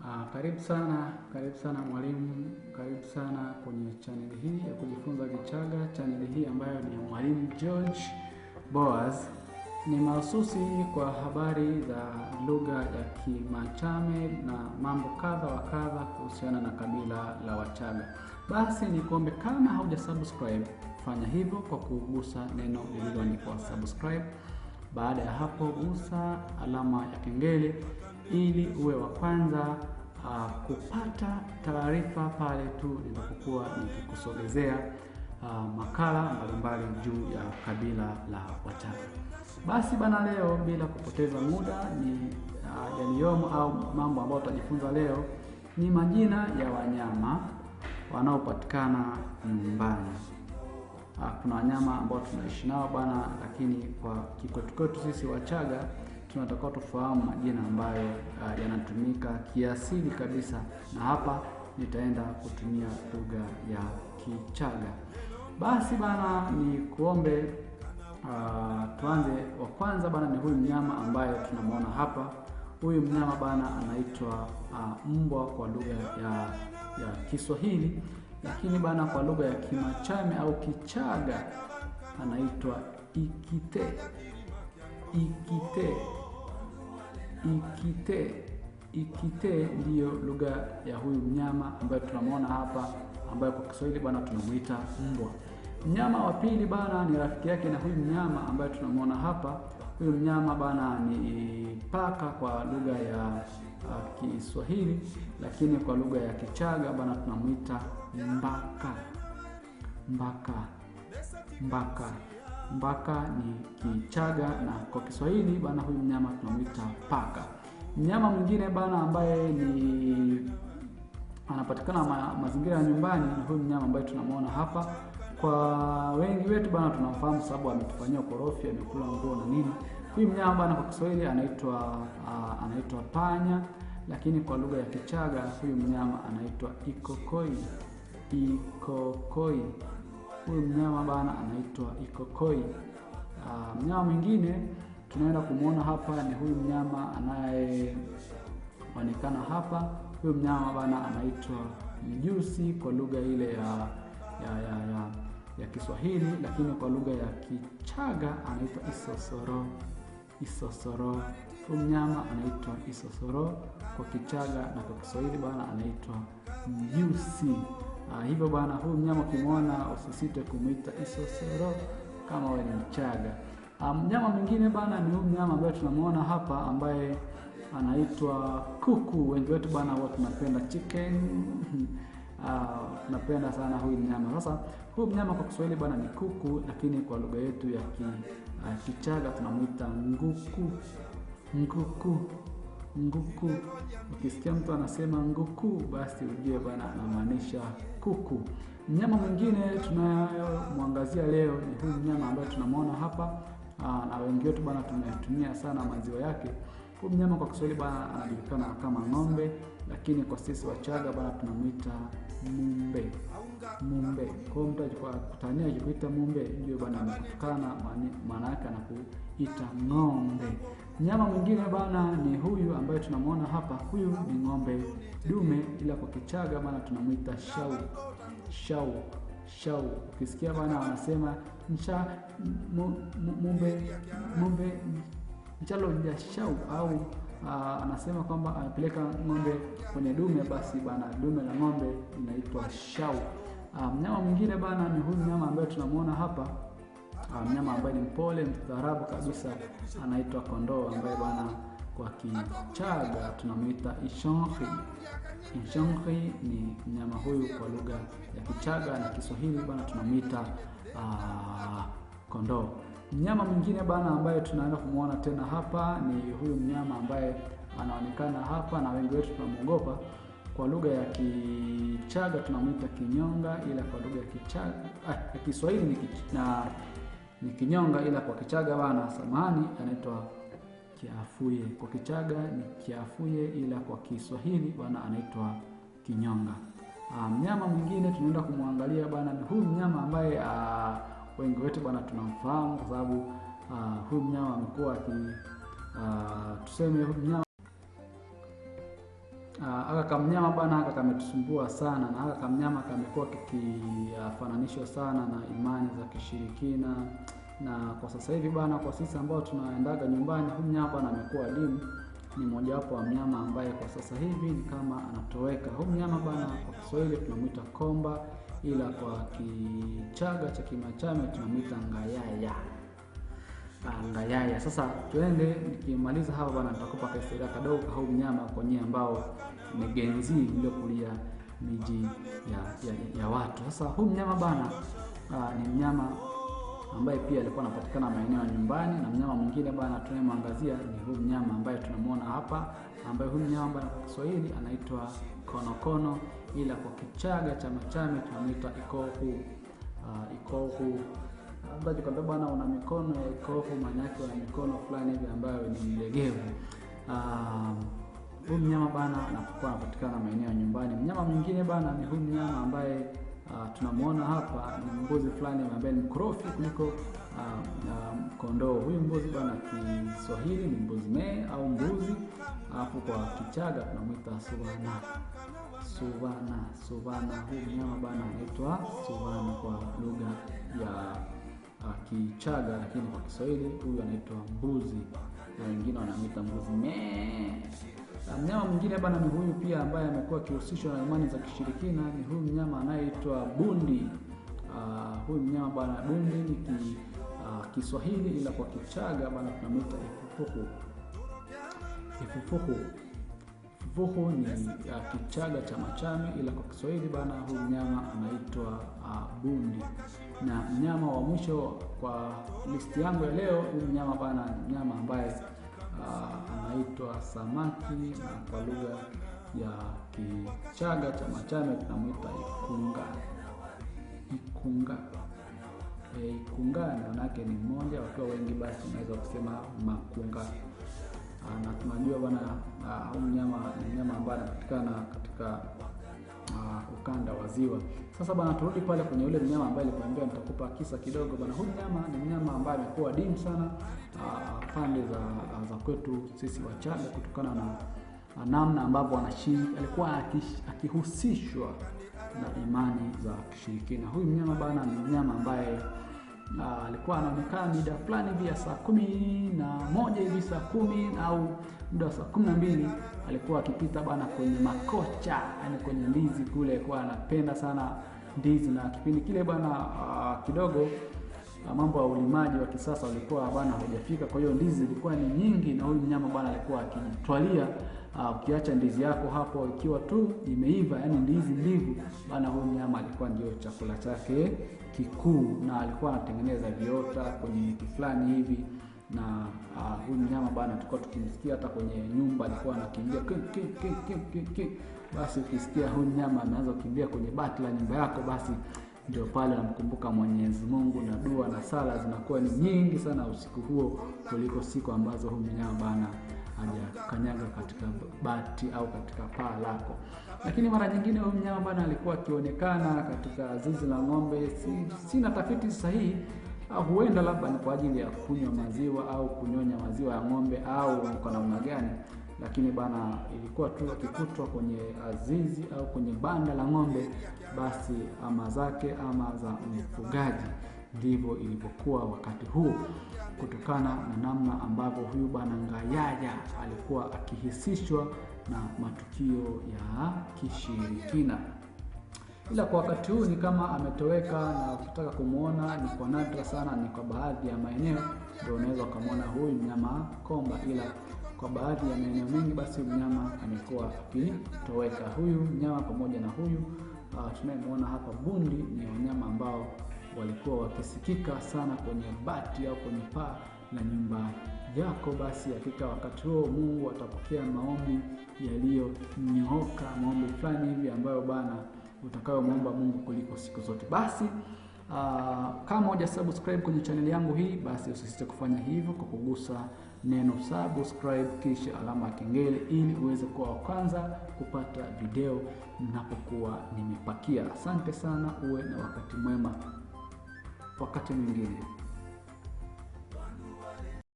Karibu sana mwalimu, karibu sana kwenye channel hii ya kujifunza Kichaga. Channel hii ambayo ni Mwalimu George Boaz ni mahususi kwa habari za lugha ya Kimachame na mambo kadha wa kadha kuhusiana na kabila la Wachaga. Basi nikuombe, kama haujasubscribe, fanya hivyo kwa kugusa neno lililoandikwa subscribe. Baada ya hapo, gusa alama ya kengele ili uwe wa kwanza kupata taarifa pale tu ninapokuwa nikikusogezea makala mbalimbali juu ya kabila la Wachaga. Basi bana, leo bila kupoteza muda ni yaliyomo au mambo ambayo tutajifunza leo ni majina ya wanyama wanaopatikana nyumbani. Kuna wanyama ambao tunaishi nao bana, lakini kwa kikwetu sisi Wachaga tunatakiwa tufahamu majina ambayo yanatumika kiasili kabisa, na hapa nitaenda kutumia lugha ya Kichaga. Basi bana, ni kuombe tuanze. Wa kwanza bana ni huyu mnyama ambaye tunamwona hapa. Huyu mnyama bana anaitwa mbwa kwa lugha ya Kiswahili, lakini bana kwa lugha ya Kimachame au Kichaga anaitwa ikite. Ikite ndiyo lugha ya huyu mnyama ambaye tunamwona hapa, ambaye kwa Kiswahili bana tunamuita mbwa. Mnyama wa pili bana ni rafiki yake na huyu mnyama ambaye tunamwona hapa. Huyu mnyama bana ni paka kwa lugha ya Kiswahili, lakini kwa lugha ya Kichaga bana tunamuita mbaka ni Kichaga, na kwa Kiswahili bana huyu mnyama tunamuita paka. Mnyama mwingine bana ambaye ni anapatikana mazingira ya nyumbani ni huyu mnyama ambaye tunamwona hapa. Kwa wengi wetu bana tunamfahamu sababu ametufanyia korofi, amekula nguo na nini. Huyu mnyama bana kwa Kiswahili anaitwa panya, lakini kwa lugha ya Kichaga huyu mnyama anaitwa ikokoi. Huyu mnyama bana anaitwa ikokoi. Mnyama mwingine tunaenda kumuona hapa ni huyu mnyama anayeonekana hapa. Huyu mnyama bana anaitwa mjusi kwa lugha ile ya Kiswahili, lakini kwa lugha ya Kichaga anaitwa isosoro. Huyu mnyama anaitwa isosoro kwa Kichaga, na kwa Kiswahili bana anaitwa mjusi. Hivyo bana, huyu mnyama ukimwona usisite kumuita isosoro kama wewe ni Mchaga. Mnyama mwingine bana ni huyu mnyama ambaye tunamwona hapa ambaye anaitwa kuku. Wengi wetu bana huwa tunapenda chicken. Tunapenda sana huyu mnyama. Sasa huyu mnyama kwa Kiswahili bana ni kuku, lakini kwa lugha yetu ya Kichaga tunamuita nguku. Ukisikia mtu anasema nguku, basi ujue bana anamaanisha kuku. Mnyama mwingine tunayomwangazia leo ni huyu mnyama ambaye tunamwona hapa, na wengi wetu bana tunatumia sana maziwa yake. Huyu mnyama kwa Kiswahili bana anajulikana kama ng'ombe, lakini kwa sisi Wachaga bana tunamuita mumbe. Kwa mtu akikutania akikuita mumbe, ndio bana amekutukana, maana yake anakuita ng'ombe. Mnyama mwingine bana ni huyu ambaye tunamwona hapa. Huyu ni ng'ombe dume, ila kwa Kichaga bana tunamuita shau. Ukisikia bana wanasema mumbe mchalo ya shau, au anasema kwamba anapeleka ng'ombe kwenye dume, basi bana dume la ng'ombe inaitwa shau. Mnyama mwingine bana ni huyu mnyama ambaye tunamwona hapa. Mnyama ambaye ni mpole, mstaarabu kabisa, anaitwa kondoo, ambaye bana kwa Kichaga tunamuita ishongri. Ni mnyama huyu kwa lugha ya Kichaga, na Kiswahili bana tunamuita kondoo. Mnyama mwingine bana ambaye tunaenda kumuona tena hapa ni huyu mnyama ambaye anaonekana hapa na wengi wetu tunamuogopa. Kwa lugha ya Kichaga tunamuita kinyonga, ila kwa lugha ya Kiswahili ni kinyonga, ila kwa Kichaga bana anaitwa kiafuye. Kwa Kichaga ni kiafuye, ila kwa Kiswahili bana anaitwa kinyonga. Mnyama mwingine tunaenda kumwangalia bana ni huyu mnyama ambaye wengi wetu bana tunamfahamu kwa sababu huyu mnyama amekuwa tuseme huyu mnyama Aka kamnyama bana, aka kametusumbua sana, na aka kamnyama kamekuwa kikifananishwa sana na imani za kishirikina. Na kwa sasa hivi bana, kwa sisi ambao tunaendaga nyumbani, huyu mnyama bana amekuwa adimu. Ni mojawapo wa mnyama ambaye kwa sasa hivi ni kama anatoweka. Huyu mnyama bana kwa Kiswahili tunamuita komba, ila kwa Kichaga cha Kimachame tunamuita ngayaya. Ngayaya. Sasa tuende, nikimaliza hapa bana nitakupa historia kadogo kwa huyu mnyama kwa nyinyi ambao ni genzi mliokulia miji ya watu. Sasa huyu mnyama bana ni mnyama ambaye pia alikuwa anapatikana maeneo ya nyumbani, na mnyama mwingine bana tunayemwangazia ni huyu mnyama ambaye tunamuona hapa, ambaye huyu mnyama bana kwa Kiswahili anaitwa konokono, ila kwa Kichaga cha Machame tunamuita ikohu. Ikohu ambaye kwamba bana una mikono ya ikohu, maana yake una mikono fulani hivi ambayo ni mlegevu. Huyu mnyama bana anakuwa anapatikana maeneo ya nyumbani. Mnyama mwingine bana ni huyu mnyama ambaye tunamuona hapa, ni mbuzi fulani ambaye ni mkorofi kuliko kondoo. Huyu mbuzi bana Kiswahili ni mbuzi mee au mbuzi, alafu kwa Kichaga tunamuita suvana. Suvana. Huyu mnyama bana anaitwa suvana kwa lugha ya Kichaga, lakini kwa Kiswahili huyu anaitwa mbuzi, na wengine wanamuita mbuzi mee. Mnyama mwingine bana ni huyu pia ambaye amekuwa akihusishwa na imani za kishirikina, ni huyu mnyama anayeitwa bundi. Huyu mnyama bana bundi ni Kiswahili, ila kwa Kichaga bana tunamuita ifufuku. Ifufuku ni Kichaga cha Machame, ila kwa Kiswahili bana huyu mnyama anaitwa bundi. Na mnyama wa mwisho kwa listi yangu ya leo, huyu mnyama bana ni mnyama ambaye anaitwa samaki, na kwa lugha ya Kichaga cha Machame tunamuita ikunga. Ikunga maana yake ni mmoja, watu wengi basi unaweza kusema makunga. Na tunajua bwana huyu mnyama ni mnyama ambaye anapatikana katika ukanda wa ziwa. Sasa bwana turudi pale kwenye yule mnyama ambaye nilikwambia nitakupa kisa kidogo bwana. Huyu mnyama ni mnyama ambaye amekuwa adimu sana pande za kwetu sisi Wachaga, kutokana na namna ambavyo alikuwa akihusishwa na imani za kishirikina. Huyu mnyama bana ni mnyama ambaye alikuwa anaonekana mida fulani vya saa 11 hivi, saa 10 au muda saa 12, alikuwa akipita bana kwenye makocha, yani kwenye ndizi kule. Alikuwa anapenda sana ndizi, na kipindi kile bana kidogo mambo ya ulimaji wa kisasa ulikuwa bana hujafika, kwa hiyo ndizi zilikuwa ni nyingi, na huyu mnyama bana alikuwa akijitwalia. Ukiacha ndizi yako hapo ikiwa tu imeiva, yani ndizi mbivu bana, huyu mnyama alikuwa ndio chakula chake kikuu, na alikuwa anatengeneza viota kwenye miti fulani hivi. Na huyu mnyama bana tulikuwa tukimsikia hata kwenye nyumba, alikuwa anakimbia basi ukisikia huyu mnyama ameanza kukimbia kwenye bati la nyumba yako, basi ndio pale namkumbuka Mwenyezi Mungu, na dua na sala zinakuwa ni nyingi sana usiku huo kuliko siku ambazo huyu mnyama bana hajakanyaga katika bati au katika paa lako. Lakini mara nyingine huyu mnyama bana alikuwa akionekana katika zizi la ng'ombe. Sina tafiti sahihi, huenda labda ni kwa ajili ya kunywa maziwa au kunyonya maziwa ya ng'ombe au kwa namna gani, lakini bana ilikuwa tu akikutwa kwenye zizi au kwenye banda la ng'ombe, basi ama zake ama za mfugaji. Ndivyo ilivyokuwa wakati huu, kutokana na namna ambavyo huyu bana ngayaya alikuwa akihisishwa na matukio ya kishirikina. Ila kwa wakati huu ni kama ametoweka, na ukitaka kumuona ni kwa nadra sana, ni kwa baadhi ya maeneo ndio unaweza kumuona huyu mnyama komba, ila kwa baadhi ya maeneo mengi basi mnyama amekuwa akitoweka. Huyu mnyama pamoja na huyu tunayemuona hapa bundi ni wanyama ambao walikuwa wakisikika sana kwenye bati au kwenye paa la nyumba yako. Basi hakika wakati huo Mungu atapokea maombi yaliyonyooka, maombi fulani hivi ambayo bana utakayomuomba Mungu kuliko siku zote. Basi kama hujasubscribe kwenye channel yangu hii, basi usisite kufanya hivyo kwa kugusa neno subscribe kisha alama ya kengele, ili uweze kuwa wa kwanza kupata video ninapokuwa nimepakia. Asante sana, uwe na wakati mwema wakati mwingine.